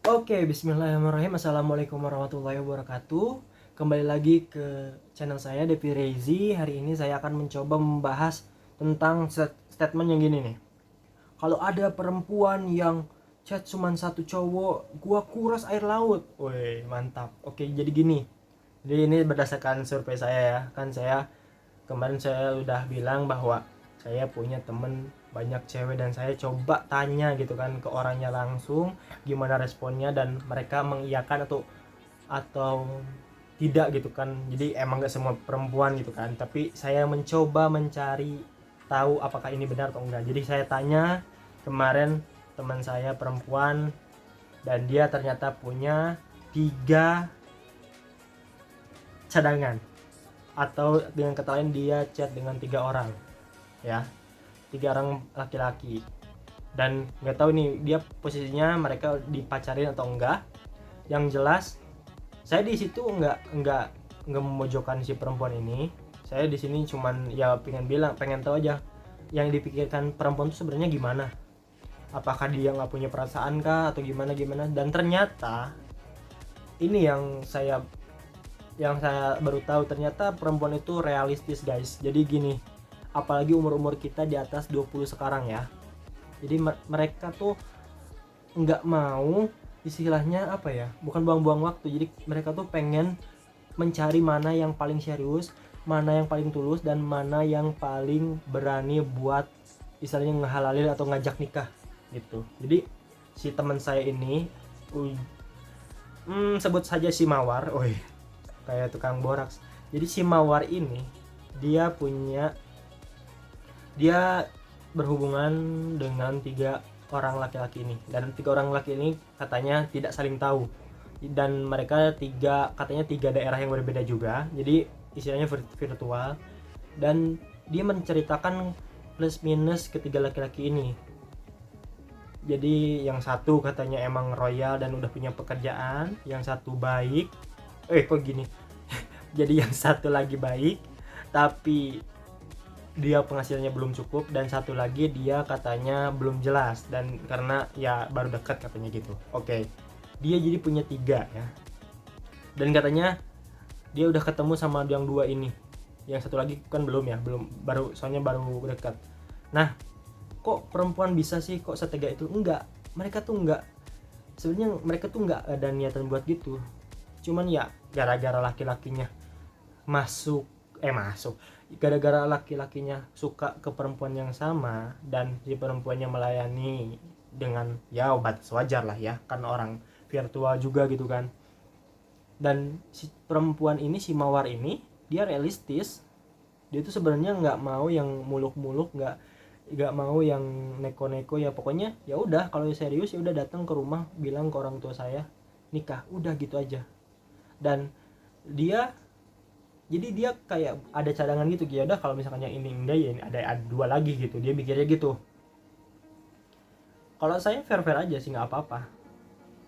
Oke, bismillahirrahmanirrahim. Assalamualaikum warahmatullahi wabarakatuh. Kembali lagi ke channel saya, Devi Rezi. Hari ini saya akan mencoba membahas tentang statement yang gini nih. Kalau ada perempuan yang chat cuman satu cowok, gua kuras air laut. Woi, mantap. Oke, jadi gini. Jadi ini berdasarkan survei saya ya. Kan kemarin saya udah bilang bahwa saya punya temen banyak cewek dan saya coba tanya gitu kan ke orangnya langsung gimana responnya, dan mereka mengiyakan atau tidak gitu kan. Jadi emang gak semua perempuan gitu kan, tapi saya mencoba mencari tahu apakah ini benar atau enggak. Jadi saya tanya kemarin teman saya perempuan, dan dia ternyata punya 3 cadangan, atau dengan kata lain dia chat dengan 3 orang ya, 3 orang laki-laki. Dan nggak tahu nih dia posisinya mereka dipacarin atau enggak. Yang jelas saya di situ nggak memojokkan si perempuan ini. Saya di sini cuman ya pengen tahu aja yang dipikirkan perempuan itu sebenarnya gimana. Apakah dia nggak punya perasaan kah atau gimana. Dan ternyata ini yang saya baru tahu, ternyata perempuan itu realistis guys. Jadi gini, apalagi umur-umur kita di atas 20 sekarang ya. Jadi mereka tuh nggak mau, istilahnya apa ya, bukan buang-buang waktu. Jadi mereka tuh pengen mencari mana yang paling serius, mana yang paling tulus, dan mana yang paling berani buat istilahnya ngehalalin atau ngajak nikah gitu. Jadi si teman saya ini sebut saja si Mawar, kayak tukang boraks. Jadi si Mawar ini dia berhubungan dengan 3 orang laki-laki ini, dan 3 orang laki ini katanya tidak saling tahu, dan mereka katanya 3 daerah yang berbeda juga. Jadi istilahnya virtual, dan dia menceritakan plus minus ketiga laki-laki ini. Jadi yang satu katanya emang royal dan udah punya pekerjaan, yang satu baik, kok gini jadi yang satu lagi baik tapi dia penghasilannya belum cukup, dan satu lagi dia katanya belum jelas dan karena ya baru dekat katanya gitu. Oke, dia jadi punya 3 ya, dan katanya dia udah ketemu sama yang 2 ini, yang satu lagi kan belum ya, soalnya baru dekat. Nah, kok perempuan bisa sih kok setega itu? Mereka tuh sebenarnya mereka tuh nggak ada niatan buat gitu, cuman ya gara-gara laki-lakinya gara-gara laki-lakinya suka ke perempuan yang sama, dan si perempuannya melayani dengan ya batas wajar lah ya, kan orang virtual juga gitu kan. Dan si perempuan ini, si Mawar ini, dia realistis. Dia tuh sebenarnya nggak mau yang muluk-muluk, nggak mau yang neko-neko ya. Pokoknya ya udah, kalau serius ya udah datang ke rumah, bilang ke orang tua saya nikah, udah gitu aja. Dan dia kayak ada cadangan gitu, ya udah kalau misalkan yang ini enggak ya ada 2 lagi gitu, dia mikirnya gitu. Kalau saya fair aja sih, nggak apa-apa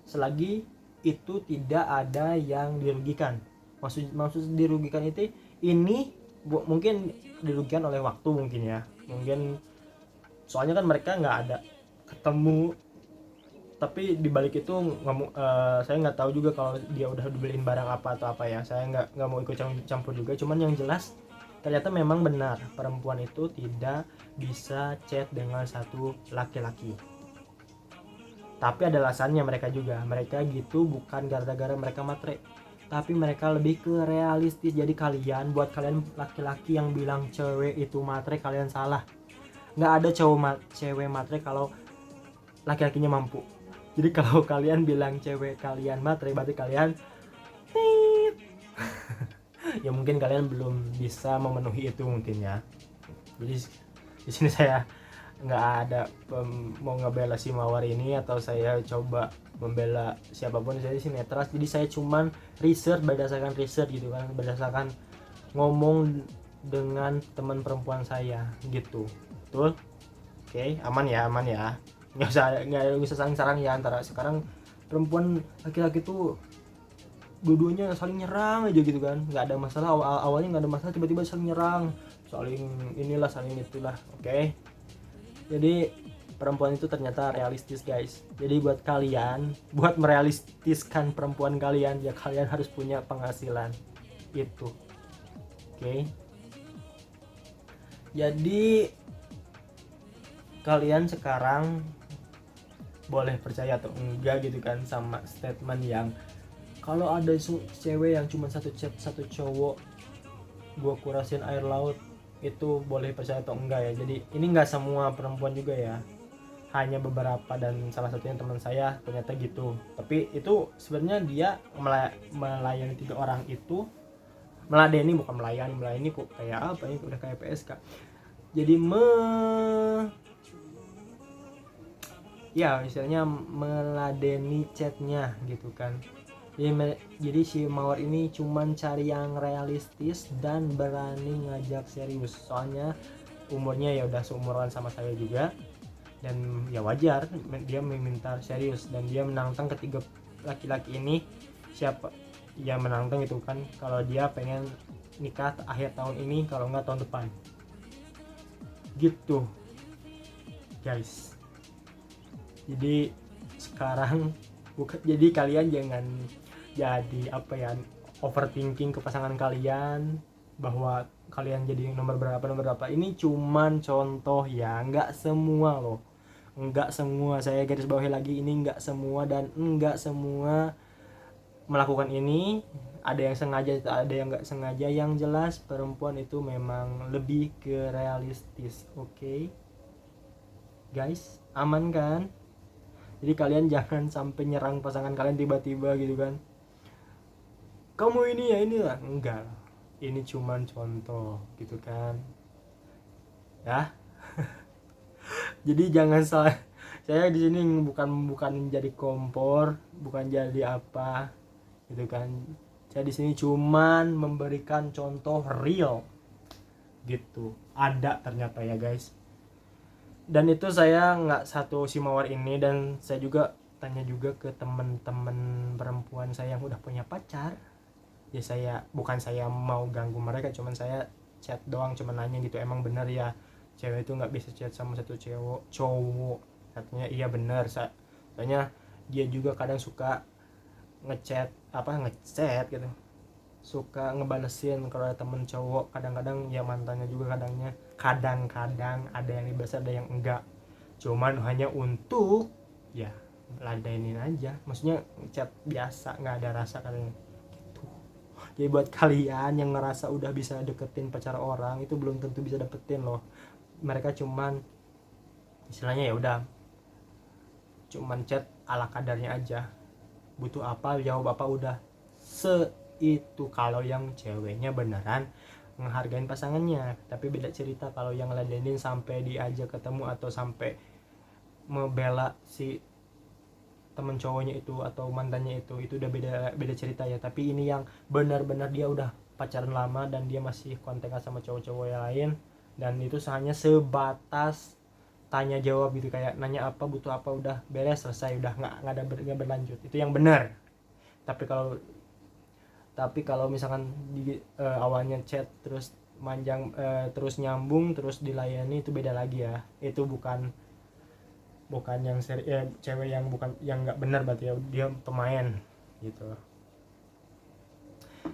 selagi itu tidak ada yang dirugikan. Maksud dirugikan itu ini mungkin dirugikan oleh waktu, mungkin ya, mungkin soalnya kan mereka nggak ada ketemu. Tapi dibalik itu saya nggak tahu juga kalau dia udah dibeliin barang apa atau apa ya. Saya nggak mau ikut campur juga. Cuman yang jelas ternyata memang benar perempuan itu tidak bisa chat dengan satu laki-laki. Tapi ada alasannya mereka juga. Mereka gitu bukan gara-gara mereka matre, tapi mereka lebih ke realistis. Jadi buat kalian laki-laki yang bilang cewek itu matre, kalian salah. Nggak ada cewek matre kalau laki-lakinya mampu. Jadi kalau kalian bilang cewek kalian matre, berarti kalian ya mungkin kalian belum bisa memenuhi itu mungkin ya. Jadi di sini saya nggak ada mau ngebela si Mawar ini atau saya coba membela siapapun. Saya di sini netral. Jadi saya cuman berdasarkan riset gitu kan, berdasarkan ngomong dengan teman perempuan saya gitu. Betul? Oke, aman ya. nggak usah saling serang ya. Antara sekarang perempuan laki-laki tuh dua-duanya saling nyerang aja gitu kan, nggak ada masalah. Awalnya nggak ada masalah, tiba-tiba saling nyerang, saling inilah saling itulah. Oke, jadi perempuan itu ternyata realistis guys. Jadi buat kalian, buat merealistiskan perempuan kalian, ya kalian harus punya penghasilan itu. Oke. Jadi kalian sekarang boleh percaya atau enggak gitu kan sama statement yang kalau ada cewek yang cuma satu cowok gua kurasin air laut, itu boleh percaya atau enggak ya. Jadi ini enggak semua perempuan juga ya, hanya beberapa, dan salah satunya teman saya ternyata gitu. Tapi itu sebenarnya dia melayani 3 orang itu, meladeni, bukan melayani kok kayak apa ini, udah kayak PSK. Jadi ya istilahnya meladeni chatnya gitu kan. Jadi si Mawar ini cuman cari yang realistis dan berani ngajak serius. Soalnya umurnya ya udah seumuran sama saya juga, dan ya wajar dia meminta serius, dan dia menantang ketiga laki-laki ini. Siapa ya menantang itu kan, kalau dia pengen nikah akhir tahun ini, kalau nggak tahun depan gitu guys. Jadi sekarang jadi kalian jangan jadi apa ya, overthinking ke pasangan kalian bahwa kalian jadi nomor berapa. Ini cuman contoh ya, nggak semua loh, nggak semua. Saya garis bawahi lagi, ini nggak semua, dan nggak semua melakukan ini. Ada yang sengaja, ada yang nggak sengaja. Yang jelas perempuan itu memang lebih ke realistis. Oke guys, aman kan? Jadi kalian jangan sampai nyerang pasangan kalian tiba-tiba gitu kan, kamu ini ya inilah, enggak, ini cuman contoh gitu kan ya. Jadi jangan salah, saya di sini bukan jadi kompor, bukan jadi apa gitu kan. Saya di sini cuman memberikan contoh real gitu, ada ternyata ya guys. Dan itu saya nggak satu si Mawar ini, dan saya juga tanya juga ke teman-teman perempuan saya yang udah punya pacar. Ya saya mau ganggu mereka, cuman saya chat doang, cuman nanya gitu, emang bener ya cewek itu nggak bisa chat sama satu cowok. Katanya iya bener, soalnya dia juga kadang suka ngechat gitu, suka ngebalesin kalau ada temen cowok. Kadang-kadang ya mantannya juga, kadang-kadang ada yang dibahas, ada yang enggak, cuman hanya untuk ya ladenin aja, maksudnya chat biasa, nggak ada rasa katanya gitu. Jadi buat kalian yang ngerasa udah bisa deketin pacar orang, itu belum tentu bisa dapetin loh. Mereka cuman istilahnya ya udah cuman chat ala kadarnya aja, butuh apa jawab apa, udah itu kalau yang ceweknya beneran menghargain pasangannya. Tapi beda cerita kalau yang ngeladenin sampai diajak ketemu atau sampai membela si temen cowoknya itu atau mantannya itu udah beda cerita ya. Tapi ini yang benar-benar dia udah pacaran lama dan dia masih kontekan sama cowok-cowok yang lain, dan itu hanya sebatas tanya jawab gitu, kayak nanya apa butuh apa, udah beres selesai, udah nggak berlanjut. Itu yang benar. Tapi kalau misalkan di awalnya chat terus manjang terus nyambung terus dilayani, itu beda lagi ya. Itu bukan yang cewek yang bukan, yang nggak benar berarti ya, dia pemain gitu.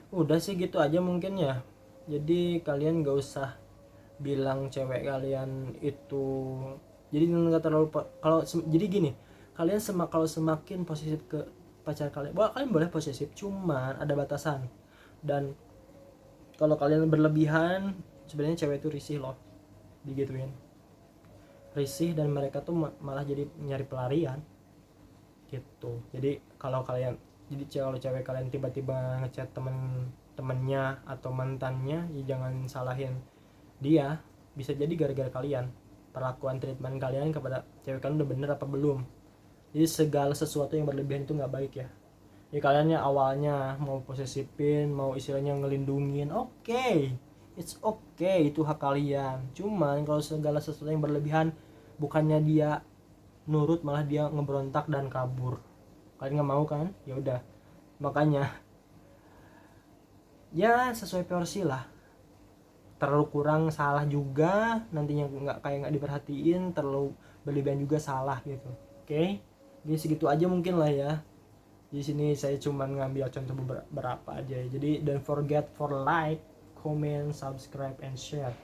Udah sih gitu aja mungkin ya. Jadi kalian nggak usah bilang cewek kalian itu, jadi nggak terlalu kalau jadi gini, kalian kalau semakin posesif ke pacar kalian, kalian boleh posesif, cuman ada batasan. Dan kalau kalian berlebihan, sebenarnya cewek itu risih loh digituin, risih, dan mereka tuh malah jadi nyari pelarian gitu. Jadi kalau cewek kalian tiba-tiba ngechat temennya atau mantannya, ya jangan salahin dia, bisa jadi gara-gara kalian, perlakuan treatment kalian kepada cewek kalian udah bener apa belum. Jadi segala sesuatu yang berlebihan itu nggak baik ya. Ya kaliannya awalnya mau posesifin, mau istilahnya ngelindungin, oke, it's okay, itu hak kalian. Cuman kalau segala sesuatu yang berlebihan, bukannya dia nurut, malah dia ngeberontak dan kabur, kalian nggak mau kan? Ya udah, makanya ya sesuai porsi lah. terlalu kurang salah juga, nantinya nggak diperhatiin, terlalu berlebihan juga salah gitu. Oke, jadi segitu aja mungkin lah ya. Di sini saya cuman ngambil contoh beberapa aja. Jadi don't forget for like, comment, subscribe, and share.